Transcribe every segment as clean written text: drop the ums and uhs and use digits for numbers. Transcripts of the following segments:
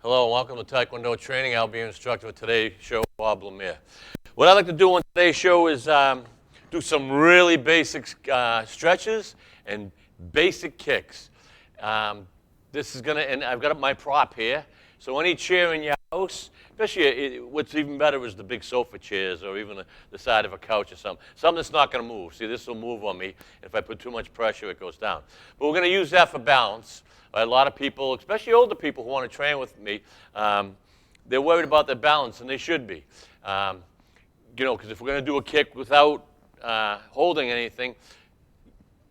Hello, and welcome to Tae Kwon Do training. I'll be your instructor for today's show, Bob Lemire. What I'd like to do on today's show is do some really basic stretches and basic kicks. This is and I've got my prop here. So any chair in your house, especially what's even better is the big sofa chairs or even the side of a couch or something. Something that's not going to move. See, this will move on me. If I put too much pressure, it goes down. But we're going to use that for balance. A lot of people, especially older people who want to train with me, they're worried about their balance, and they should be. Because if we're going to do a kick without holding anything,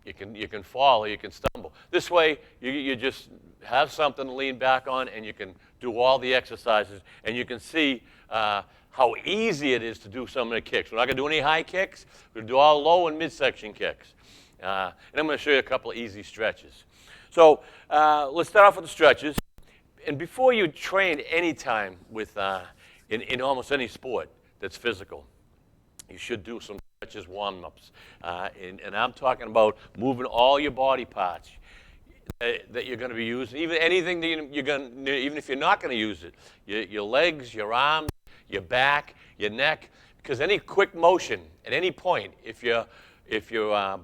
you can fall or you can stumble. This way, you just have something to lean back on, and you can do all the exercises, and you can see how easy it is to do some of the kicks. We're not going to do any high kicks. We're going to do all low and midsection kicks. And I'm going to show you a couple of easy stretches. So let's start off with the stretches. And before you train any time with, in almost any sport that's physical, you should do some stretches, warm-ups. And I'm talking about moving all your body parts that you're going to be using, even anything that you're going to, even if you're not going to use it, your legs, your arms, your back, your neck, because any quick motion at any point, if your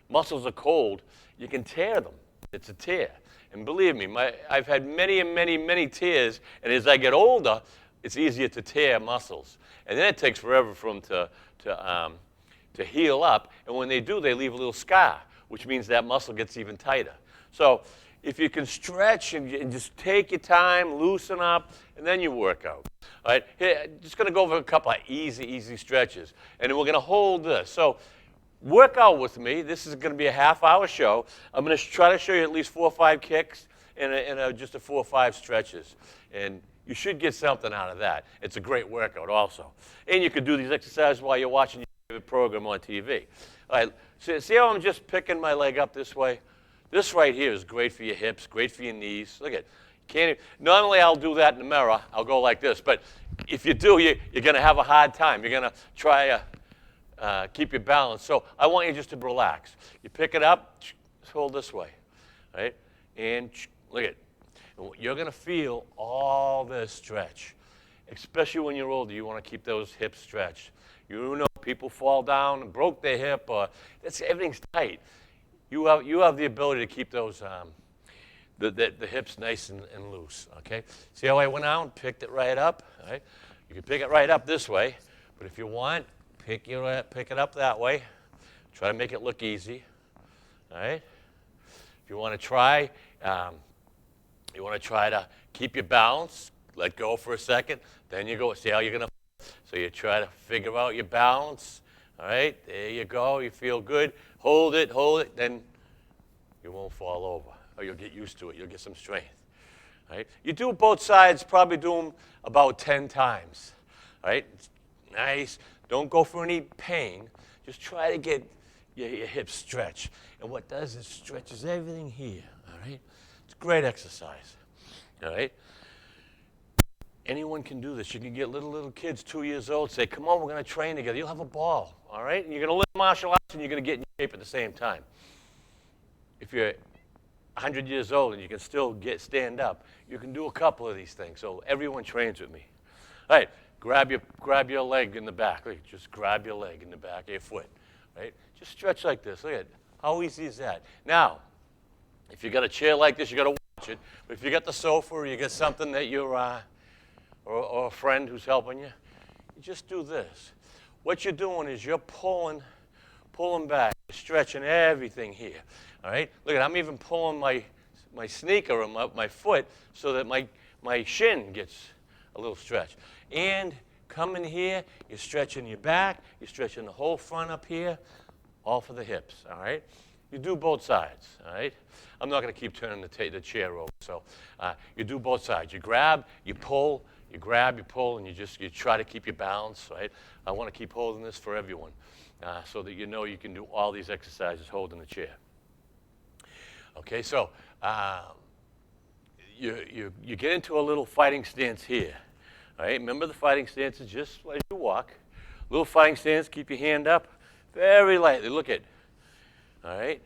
muscles are cold, you can tear them. It's a tear. And believe me, I've had many and many, many tears, and as I get older, it's easier to tear muscles. And then it takes forever for them to heal up, and when they do, they leave a little scar, which means that muscle gets even tighter. So if you can stretch and just take your time, loosen up, and then you work out. All right, here, just going to go over a couple of easy stretches, and then we're going to hold this. So work out with me. This is going to be a half-hour show. I'm going to try to show you at least 4 or 5 kicks and just 4 or 5 stretches. And you should get something out of that. It's a great workout also. And you can do these exercises while you're watching your favorite program on TV. All right, so see how I'm just picking my leg up this way? This right here is great for your hips, great for your knees. Look at it. Normally I'll do that in the mirror. I'll go like this. But if you do, you're going to have a hard time. You're going to try keep your balance. So I want you just to relax. You pick it up, hold this way, right? And look at it. You're going to feel all this stretch, especially when you're older. You want to keep those hips stretched. You know, people fall down and broke their hip, or everything's tight. You have the ability to keep those the hips nice and loose. Okay. See how I went out and picked it right up? All right. You can pick it right up this way, but if you want, pick it up that way. Try to make it look easy. All right. If you want to try, to keep your balance. Let go for a second. Then you go. See how you're gonna. So you try to figure out your balance. All right. There you go. You feel good. Hold it. Then you won't fall over, or you'll get used to it. You'll get some strength. All right. You do both sides. Probably do them about 10 times. All right. Nice. Don't go for any pain. Just try to get your hips stretched. And what does is stretches everything here, all right? It's a great exercise, all right? Anyone can do this. You can get little kids, 2 years old, say, come on, we're going to train together. You'll have a ball, all right? And you're going to learn martial arts, and you're going to get in shape at the same time. If you're 100 years old and you can still stand up, you can do a couple of these things. So everyone trains with me. All right. Grab your leg in the back. Look, just grab your leg in the back of your foot, right? Just stretch like this. Look at it. How easy is that? Now, if you got a chair like this, you got to watch it. But if you got the sofa or you got something that you're, or a friend who's helping you, you just do this. What you're doing is you're pulling back, stretching everything here, all right? Look at, I'm even pulling my sneaker or my foot so that my shin gets a little stretch. And come in here, you're stretching your back, you're stretching the whole front up here, all for the hips, all right? You do both sides, all right? I'm not going to keep turning the chair over, so you do both sides. You grab, you pull, you grab, you pull, and you try to keep your balance, right? I want to keep holding this for everyone so that you know you can do all these exercises holding the chair. Okay, so you get into a little fighting stance here. All right, remember the fighting stance is just as you walk. Little fighting stance, keep your hand up very lightly. Look at, all right?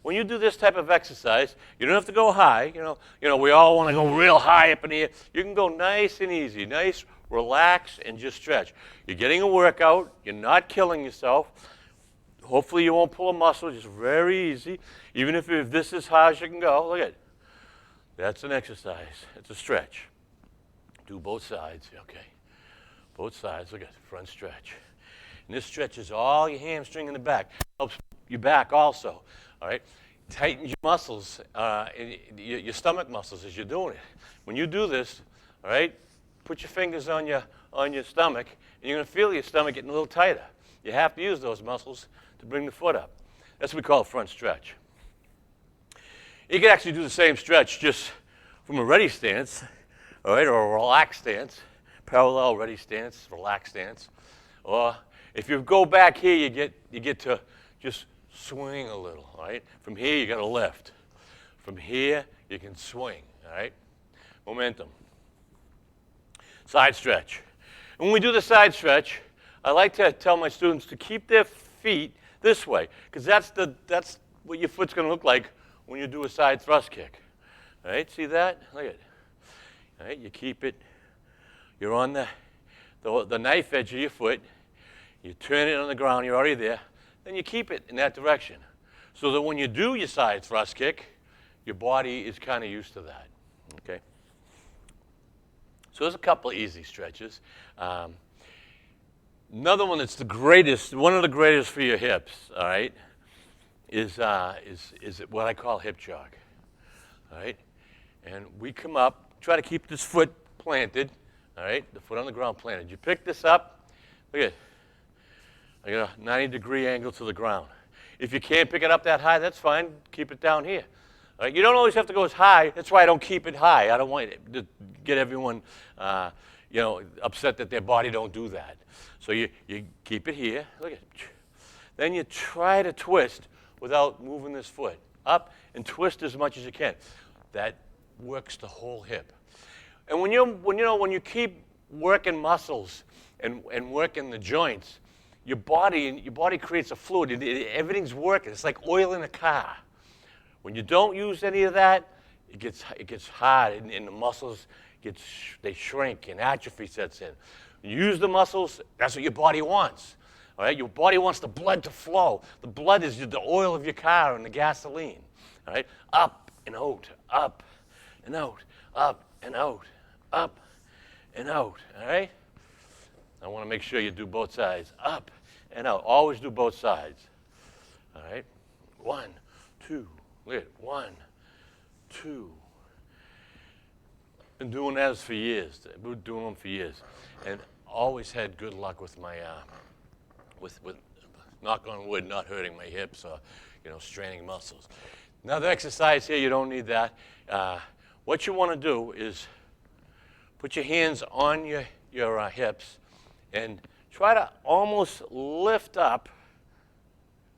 when you do this type of exercise, you don't have to go high. We all want to go real high up in the air. You can go nice and easy, nice, relax, and just stretch. You're getting a workout. You're not killing yourself. Hopefully you won't pull a muscle, just very easy. Even if this is high as you can go, look at it. That's an exercise. It's a stretch. Do both sides, okay? Both sides, look at it, front stretch. And this stretches all your hamstring in the back. Helps your back also, all right? Tightens your muscles, your stomach muscles as you're doing it. When you do this, all right, put your fingers on your stomach, and you're going to feel your stomach getting a little tighter. You have to use those muscles to bring the foot up. That's what we call a front stretch. You can actually do the same stretch just from a ready stance, all right, or a relaxed stance, parallel ready stance, relaxed stance. Or if you go back here, you get to just swing a little, all right? From here, you got to lift. From here, you can swing, all right? Momentum. Side stretch. And when we do the side stretch, I like to tell my students to keep their feet this way, because that's what your foot's going to look like when you do a side thrust kick. All right, see that? Look at it. All right, you keep it. You're on the knife edge of your foot. You turn it on the ground. You're already there. Then you keep it in that direction, so that when you do your side thrust kick, your body is kind of used to that. Okay. So there's a couple of easy stretches. Another one that's the greatest, one of the greatest for your hips, all right, is what I call hip jog, all right? And we come up, try to keep this foot planted, all right, the foot on the ground planted. You pick this up, look at it. I got a 90-degree angle to the ground. If you can't pick it up that high, that's fine. Keep it down here. All right? You don't always have to go as high. That's why I don't keep it high. I don't want to get everyone upset that their body don't do that. So you keep it here. Look at it. Then you try to twist without moving this foot. Up and twist as much as you can. That works the whole hip. And when you keep working muscles and working the joints, your body creates a fluid. Everything's working. It's like oil in a car. When you don't use any of that, it gets hard, and the muscles they shrink, and atrophy sets in. When you use the muscles, that's what your body wants. All right, your body wants the blood to flow. The blood is the oil of your car and the gasoline. All right, up and out, up and out, up and out, up and out. All right. I want to make sure you do both sides, up and out. Always do both sides. All right. 1, 2. Look at it. 1, 2. Been doing that for years. Been doing them for years, and always had good luck with my, with knock on wood, not hurting my hips or, straining muscles. Another exercise here, you don't need that. What you want to do is put your hands on your hips and try to almost lift up,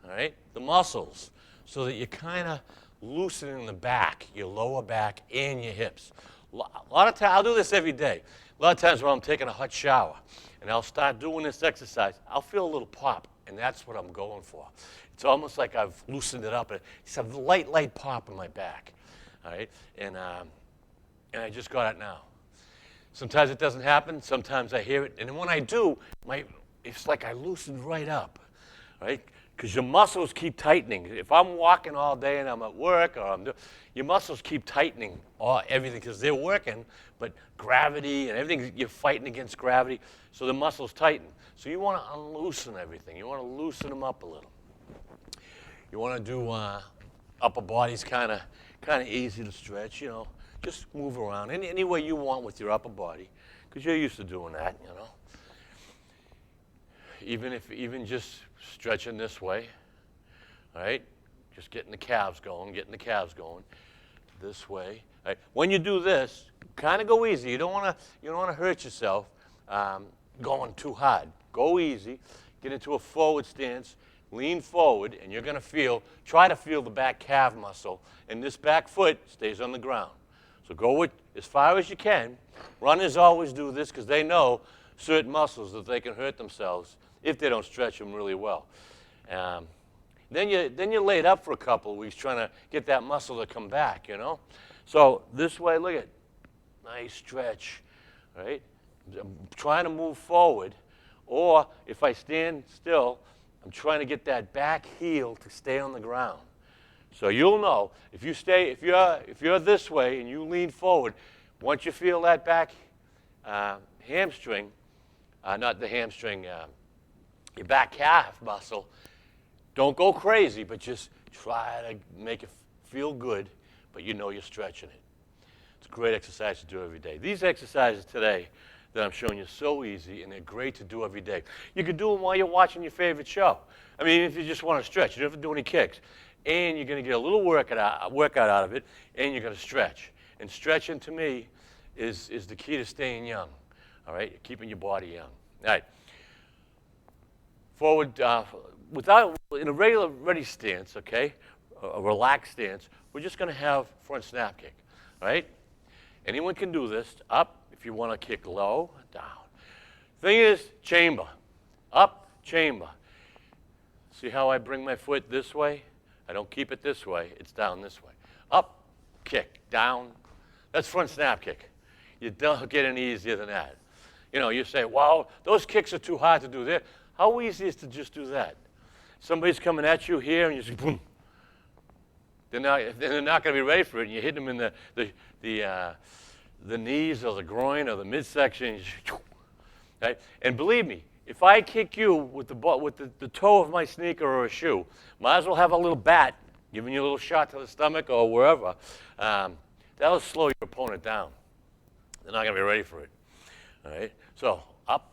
all right, the muscles, so that you're kind of loosening the back, your lower back and your hips. A lot of times, I'll do this every day. A lot of times when I'm taking a hot shower and I'll start doing this exercise, I'll feel a little pop, and that's what I'm going for. It's almost like I've loosened it up. It's a light pop in my back, all right? And I just got it now. Sometimes it doesn't happen. Sometimes I hear it. And when I do, it's like I loosened right up, right? Because your muscles keep tightening. If I'm walking all day and I'm at work, your muscles keep tightening everything because they're working, but gravity and everything, you're fighting against gravity, so the muscles tighten. So you want to unloosen everything. You want to loosen them up a little. You want to do upper body's kind of easy to stretch, Just move around any way you want with your upper body, because you're used to doing that, Even just stretching this way, all right? Just getting the calves going, this way. All right? When you do this, kind of go easy. You don't want to hurt yourself going too hard. Go easy. Get into a forward stance. Lean forward, and you're going to try to feel the back calf muscle, and this back foot stays on the ground. So go as far as you can. Runners always do this because they know certain muscles that they can hurt themselves if they don't stretch them really well. Then you're laid up for a couple of weeks trying to get that muscle to come back, you know? So this way, look at, nice stretch, right? I'm trying to move forward, or if I stand still, I'm trying to get that back heel to stay on the ground. So you'll know if you're this way and you lean forward, once you feel that back hamstring, not the hamstring, your back calf muscle, don't go crazy, but just try to make it feel good, but you know you're stretching it. It's a great exercise to do every day. These exercises today that I'm showing you are so easy, and they're great to do every day. You can do them while you're watching your favorite show. I mean, if you just want to stretch, you don't have to do any kicks. And you're going to get a little workout out of it, and you're going to stretch. And stretching, to me, is the key to staying young, all right? Keeping your body young. All right. Forward, in a regular ready stance, okay, a relaxed stance, we're just going to have front snap kick, all right? Anyone can do this. Up, if you want to kick low, down. Thing is, chamber. Up, chamber. See how I bring my foot this way? I don't keep it this way. It's down this way. Up, kick, down. That's front snap kick. You don't get any easier than that. You know, you say, wow, those kicks are too hard to do there. How easy is to just do that? Somebody's coming at you here, and you say, boom. They're not going to be ready for it, and you hit them in the knees or the groin or the midsection. Right? And believe me, if I kick you with the toe of my sneaker or a shoe, might as well have a little bat giving you a little shot to the stomach or wherever. That'll slow your opponent down. They're not going to be ready for it. All right? So up.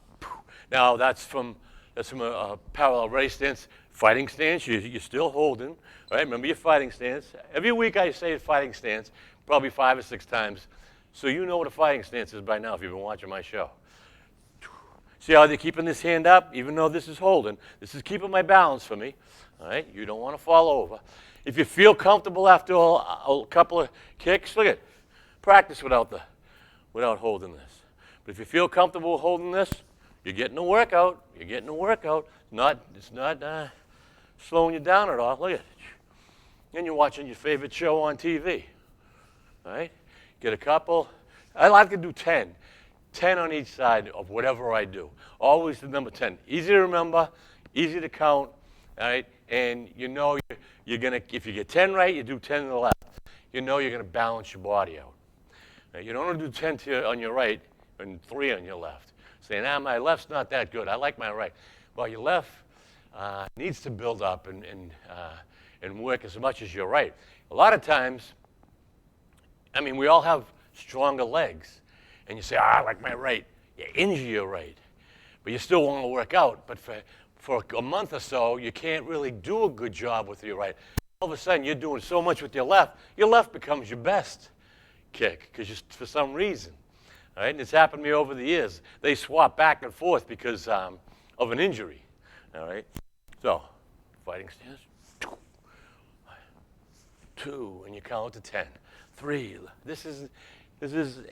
Now that's from a parallel ready stance. Fighting stance, you're still holding. Right? Remember your fighting stance. Every week I say fighting stance, probably 5 or 6 times. So you know what a fighting stance is by now if you've been watching my show. See how they're keeping this hand up, even though this is holding. This is keeping my balance for me. All right? You don't want to fall over. If you feel comfortable after a couple of kicks, look at it. Practice without holding this. But if you feel comfortable holding this, you're getting a workout. You're getting a workout. It's not slowing you down at all. Look at it. And you're watching your favorite show on TV. All right? Get a couple. I like to do 10. 10 on each side of whatever I do. Always the number 10. Easy to remember, easy to count, all right? And you know you're going to, if you get 10 right, you do 10 to the left. You know you're going to balance your body out. Now, you don't want to do 10 on your right and 3 on your left. Saying, my left's not that good. I like my right. Well, your left needs to build up and work as much as your right. A lot of times, I mean, we all have stronger legs. And you say, I like my right. You injure your right. But you still want to work out. But for a month or so, you can't really do a good job with your right. All of a sudden, you're doing so much with your left becomes your best kick, because for some reason. All right? And it's happened to me over the years. They swap back and forth because of an injury. All right? So, fighting stance. 2, and you count to 10. 3. This is,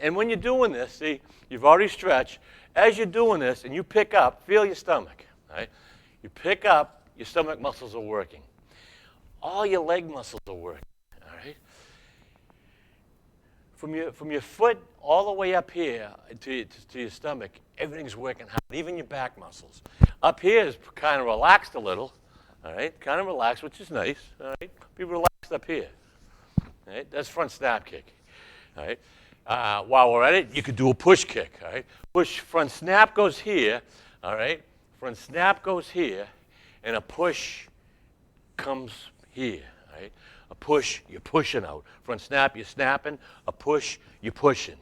and when you're doing this, see, you've already stretched. As you're doing this, and you pick up, feel your stomach. Right? You pick up, your stomach muscles are working. All your leg muscles are working. All right? From your foot all the way up here to your stomach, everything's working hard, even your back muscles. Up here is kind of relaxed a little. All right? Kind of relaxed, which is nice. All right? Be relaxed up here. All right? That's front snap kick. All right? While we're at it, you could do a push kick. All right? Push, front snap goes here. All right? Front snap goes here, and a push comes here. All right? A push, you're pushing out. Front snap, you're snapping. A push, you're pushing.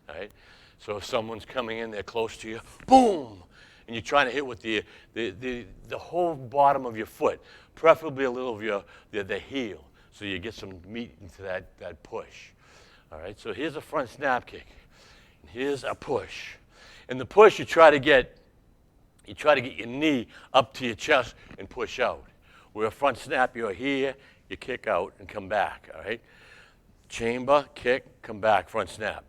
All right? So if someone's coming in, they're close to you, boom, and you're trying to hit with the whole bottom of your foot, preferably a little of the heel, so you get some meat into that push. All right, so here's a front snap kick. And here's a push. And the push, you try to get your knee up to your chest and push out. Where a front snap, you're here, you kick out and come back. All right, chamber, kick, come back, front snap.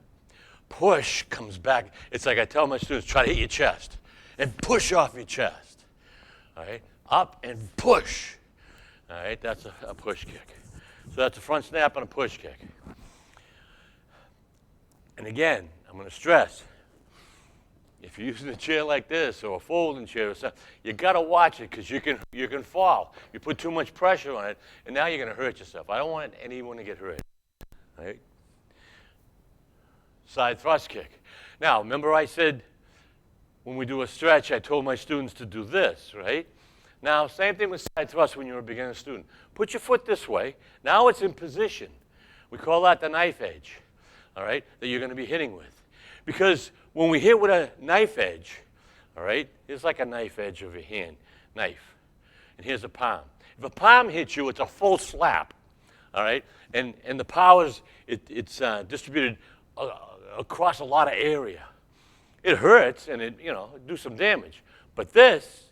Push comes back. It's like I tell my students, try to hit your chest and push off your chest. All right, up and push. All right, that's a push kick. So that's a front snap and a push kick. And again, I'm going to stress, if you're using a chair like this or a folding chair or something, you got to watch it because you can fall. You put too much pressure on it, and now you're going to hurt yourself. I don't want anyone to get hurt. Right? Side thrust kick. Now, remember I said when we do a stretch, I told my students to do this, right? Now, same thing with side thrust when you're a beginner student. Put your foot this way. Now it's in position. We call that the knife edge, all right, that you're going to be hitting with. Because when we hit with a knife edge, all right, it's like a knife edge of your hand, knife. And here's a palm. If a palm hits you, it's a full slap, all right? And the power's, it's distributed across a lot of area. It hurts and it, do some damage. But this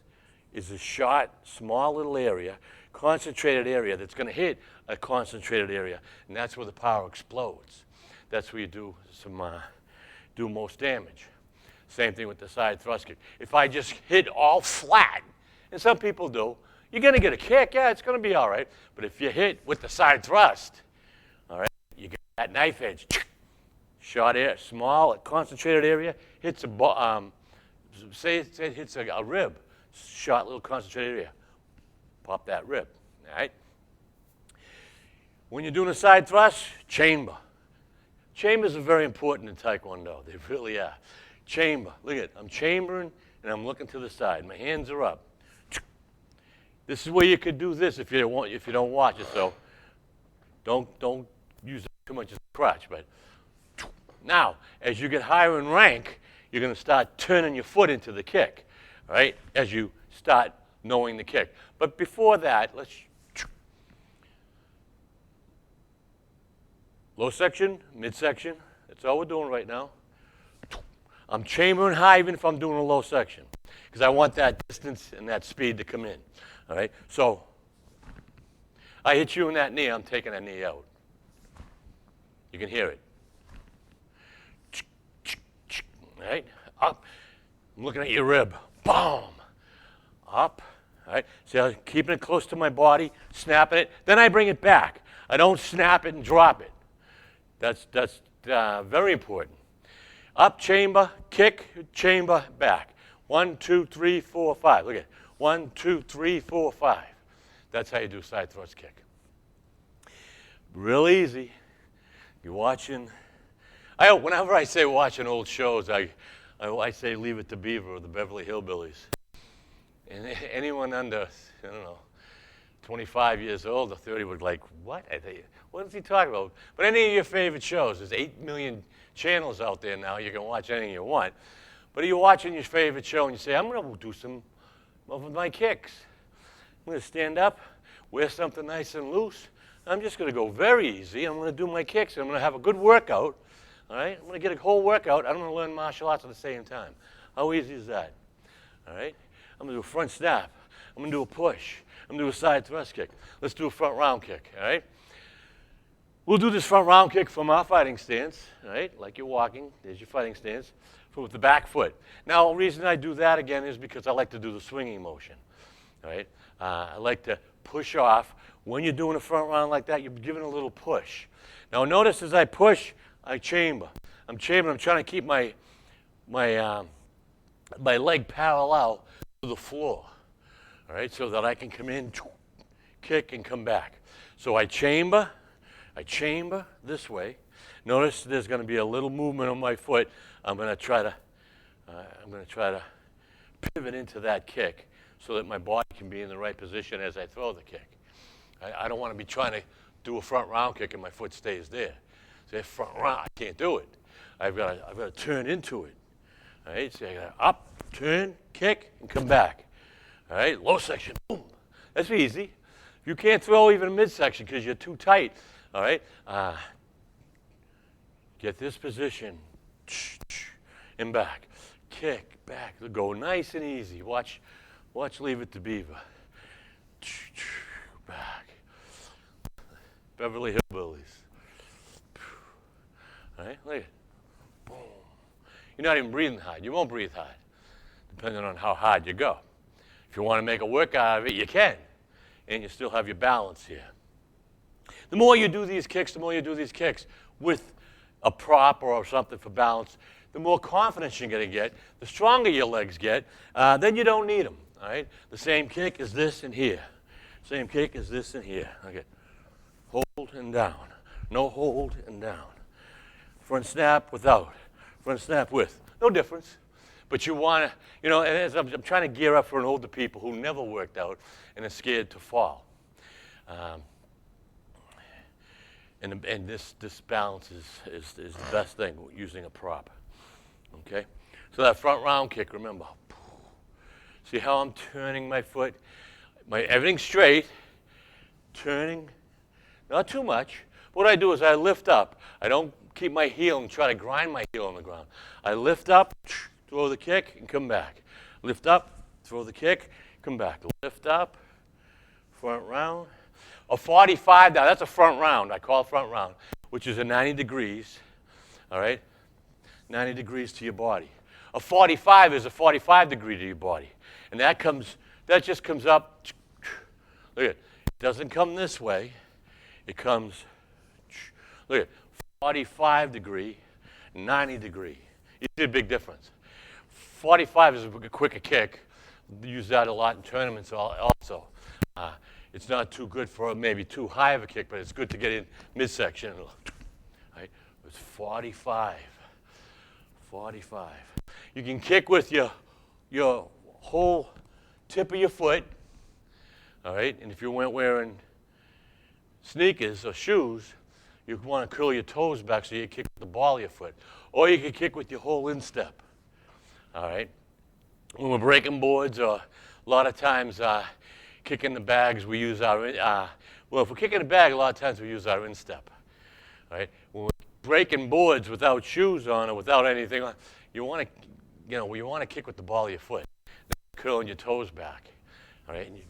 is a short, small little area, concentrated area that's going to hit a concentrated area. And that's where the power explodes. That's where you do most damage. Same thing with the side thrust kick. If I just hit all flat, and some people do, you're going to get a kick. Yeah, it's going to be all right. But if you hit with the side thrust, all right, you get that knife edge. Short air, small, concentrated area, hits say it hits a rib, short little concentrated area. Pop that rib, all right? When you're doing a side thrust, chamber. Chambers are very important in Tae Kwon Do. They really are. Chamber. Look at it. I'm chambering, and I'm looking to the side. My hands are up. This is where you could do this if you don't watch it. So don't use it too much as a crutch. But now, as you get higher in rank, you're going to start turning your foot into the kick, all right? As you start knowing the kick. But before that, let's low section, midsection. That's all we're doing right now. I'm chambering high even if I'm doing a low section because I want that distance and that speed to come in. All right? So I hit you in that knee, I'm taking that knee out. You can hear it. All right? Up. I'm looking at your rib. Boom. Up. All right? See, I'm keeping it close to my body, snapping it. Then I bring it back. I don't snap it and drop it. That's very important. Up, chamber, kick, chamber, back. 1, 2, 3, 4, 5. Look at it. 1, 2, 3, 4, 5. That's how you do side thrust kick. Real easy. You're watching. Whenever I say watching old shows, I say Leave It to Beaver or the Beverly Hillbillies. And anyone under, 25 years old or 30 would like, what? What is he talking about? But any of your favorite shows, there's 8 million channels out there now. You can watch anything you want. But you're watching your favorite show and you say, I'm going to do some of my kicks. I'm going to stand up, wear something nice and loose. I'm just going to go very easy. I'm going to do my kicks. I'm going to have a good workout. All right? I'm going to get a whole workout. I'm going to learn martial arts at the same time. How easy is that? All right? I'm going to do a front snap. I'm going to do a push. I'm going to do a side thrust kick. Let's do a front round kick. All right? We'll do this front round kick from our fighting stance, right? Like you're walking. There's your fighting stance. With the back foot. Now, the reason I do that again is because I like to do the swinging motion, right? I like to push off. When you're doing a front round like that, you're giving a little push. Now, notice as I push, I chamber. I'm chambering. I'm trying to keep my leg parallel to the floor, all right, so that I can come in, kick, and come back. So I chamber this way. Notice there's going to be a little movement on my foot. I'm going to try to pivot into that kick so that my body can be in the right position as I throw the kick. I don't want to be trying to do a front round kick and my foot stays there. So front round, I can't do it. I've got to turn into it. All right, so I got to up, turn, kick, and come back. All right, low section, boom. That's easy. You can't throw even a midsection because you're too tight. All right, get this position, and back, kick, back. Go nice and easy. Watch Leave It to Beaver. Back. Beverly Hillbillies. All right, look at it. Boom. You're not even breathing hard. You won't breathe hard, depending on how hard you go. If you want to make a workout out of it, you can. and you still have your balance here. The more you do these kicks, with a prop or something for balance, the more confidence you're going to get, the stronger your legs get, then you don't need them, all right? The same kick is this and here. Same kick is this and here. Okay. Hold and down. No hold and down. Front snap without. Front snap with. No difference. But you want to, you know, and as I'm trying to gear up for an older people who never worked out and are scared to fall. And this balance is the best thing using a prop. Okay? So that front round kick, remember. See how I'm turning my foot? Everything's straight. Turning, not too much. What I do is I lift up. I don't keep my heel and try to grind my heel on the ground. I lift up, throw the kick, and come back. Lift up, throw the kick, come back. Lift up, front round. A 45 now, that's a front round. I call it front round, which is a 90 degrees, all right? 90 degrees to your body. A 45 is a 45 degree to your body. And that just comes up. Look at it. It doesn't come this way. It comes, look at it, 45 degree, 90 degree. You see a big difference. 45 is a quicker kick. Use that a lot in tournaments also. It's not too good for maybe too high of a kick, but it's good to get in midsection. Right? It's 45. 45. You can kick with your whole tip of your foot. All right? And if you weren't wearing sneakers or shoes, you want to curl your toes back so you kick with the ball of your foot. Or you can kick with your whole instep. All right? When we're breaking boards, or a lot of times kicking the bags, we use our, well, if we're kicking the bag, a lot of times we use our instep. All right? When we're breaking boards without shoes on or without anything on, you want to kick with the ball of your foot, curling your toes back. All right? And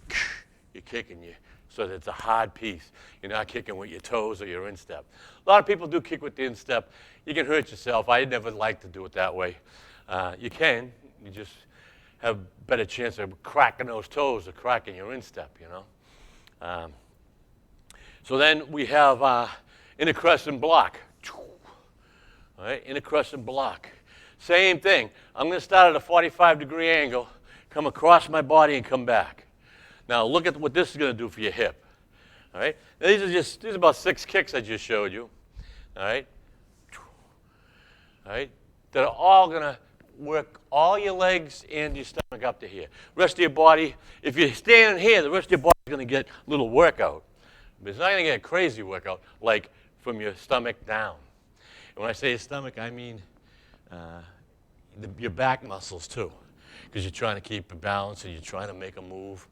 you're kicking so that it's a hard piece. You're not kicking with your toes or your instep. A lot of people do kick with the instep. You can hurt yourself. I never like to do it that way. You can. You just have a better chance of cracking those toes or cracking your instep, you know. So then we have intercrescent block. All right, intercrescent block. Same thing. I'm going to start at a 45-degree angle, come across my body, and come back. Now look at what this is going to do for your hip. All right. Now, these are about 6 kicks I just showed you. All right. All right. That are all going to work all your legs and your stomach up to here. Rest of your body, if you're standing here, the rest of your body is going to get a little workout. But it's not going to get a crazy workout like from your stomach down. And when I say your stomach, I mean your back muscles too, because you're trying to keep a balance and you're trying to make a move.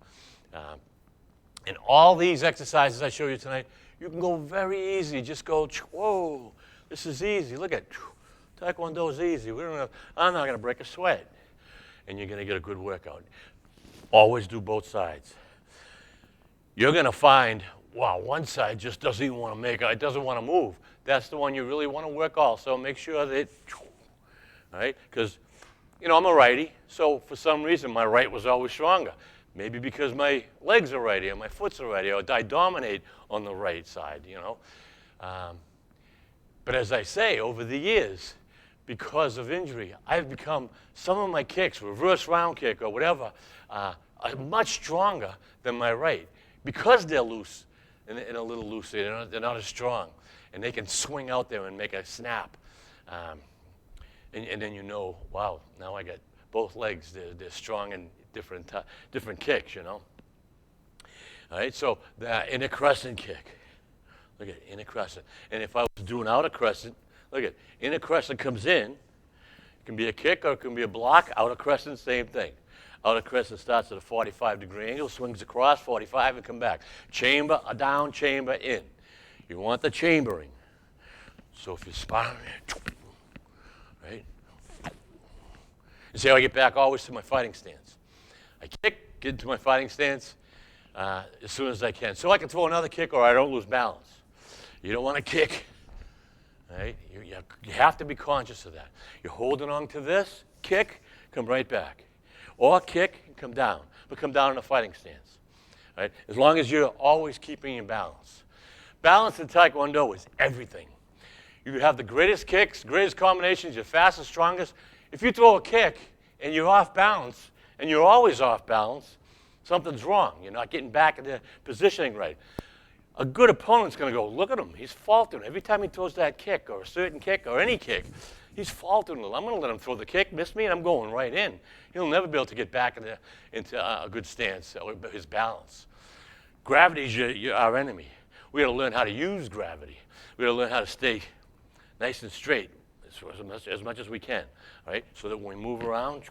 And all these exercises I show you tonight, you can go very easy. Just go, whoa, this is easy. Look at Tae Kwon Do is easy. I'm not going to break a sweat. And you're going to get a good workout. Always do both sides. You're going to find, wow, one side just doesn't even want to it doesn't want to move. That's the one you really want to work also. Make sure that, all right? Because, you know, I'm a righty, so for some reason my right was always stronger. Maybe because my legs are righty or my foot's are righty, or I dominate on the right side, you know. But as I say, over the years, because of injury, I've become, some of my kicks, reverse round kick or whatever, are much stronger than my right because they're loose and a little loose. They're not as strong. And they can swing out there and make a snap. And then you know, wow, now I got both legs. They're strong and different kicks, you know. All right, so the intercrescent kick. Look at intercrescent. And if I was doing outer crescent, look at intercrescent comes in. It can be a kick or it can be a block. Outer crescent, same thing. Outer crescent starts at a 45-degree angle, swings across 45 and come back. Chamber, down, chamber, in. You want the chambering. So if you're sparring, right? You see how I get back always to my fighting stance. I kick, get into my fighting stance as soon as I can. So I can throw another kick or I don't lose balance. You don't want to kick, right? You have to be conscious of that. You're holding on to this, kick, come right back. Or kick and come down, but come down in a fighting stance. right? As long as you're always keeping your balance. Balance in Tae Kwon Do is everything. You have the greatest kicks, greatest combinations, you're fastest, strongest. If you throw a kick and you're off balance, and you're always off balance, something's wrong. You're not getting back into positioning right. A good opponent's going to go, look at him. He's faltering. Every time he throws that kick or a certain kick or any kick, he's faltering. I'm going to let him throw the kick, miss me, and I'm going right in. He'll never be able to get back into a good stance or his balance. Gravity's our enemy. We got to learn how to use gravity. We got to learn how to stay nice and straight as much as we can, right? So that when we move around,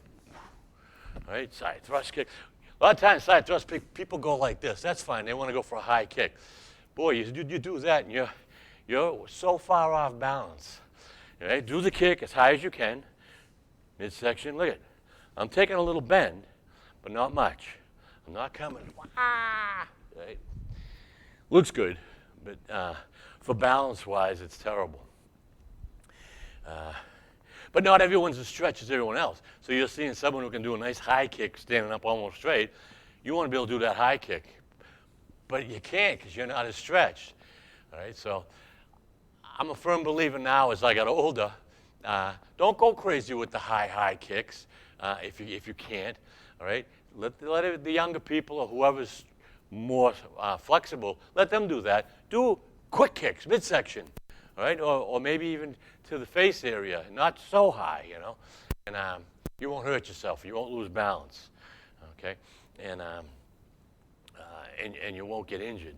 right, side thrust kick. A lot of times side thrust people go like this. That's fine. They want to go for a high kick. Boy, you do that and you're so far off balance. Right? Do the kick as high as you can. Midsection, look at it. I'm taking a little bend, but not much. I'm not coming. Right? Looks good, but for balance-wise, it's terrible. But not everyone's as stretched as everyone else. So you're seeing someone who can do a nice high kick standing up almost straight. You want to be able to do that high kick. But you can't because you're not as stretched. All right, so I'm a firm believer now as I got older, don't go crazy with the high kicks if you can't. All right, let the younger people or whoever's more flexible, let them do that. Do quick kicks, midsection. All right, or maybe even to the face area, not so high, you know, and you won't hurt yourself. You won't lose balance, okay, and you won't get injured.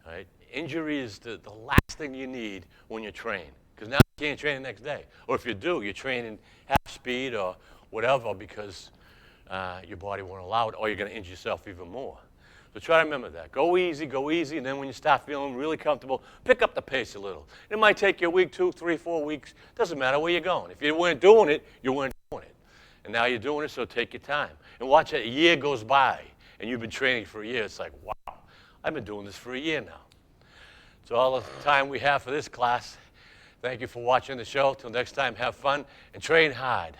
All right, injury is the last thing you need when you train, because now you can't train the next day, or if you do, you're training half speed or whatever because your body won't allow it, or you're going to injure yourself even more. So try to remember that. Go easy, and then when you start feeling really comfortable, pick up the pace a little. It might take you a week, 2, 3, 4 weeks. Doesn't matter where you're going. If you weren't doing it, you weren't doing it. And now you're doing it, so take your time. And watch it. A year goes by, and you've been training for a year. It's like, wow, I've been doing this for a year now. So all the time we have for this class. Thank you for watching the show. Till next time, have fun and train hard.